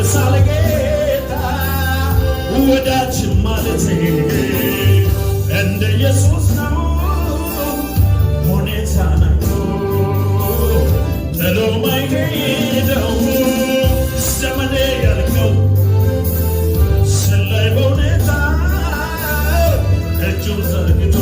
ያድሳል ጌታ ወዳጅ ማለቴ እንደ ኢየሱስ ነው ሁኔታ ነው ጥሎ ማይሄደው ዘመኔ ያልከው ስላይ በሁኔታ እጁን ዘርግቶ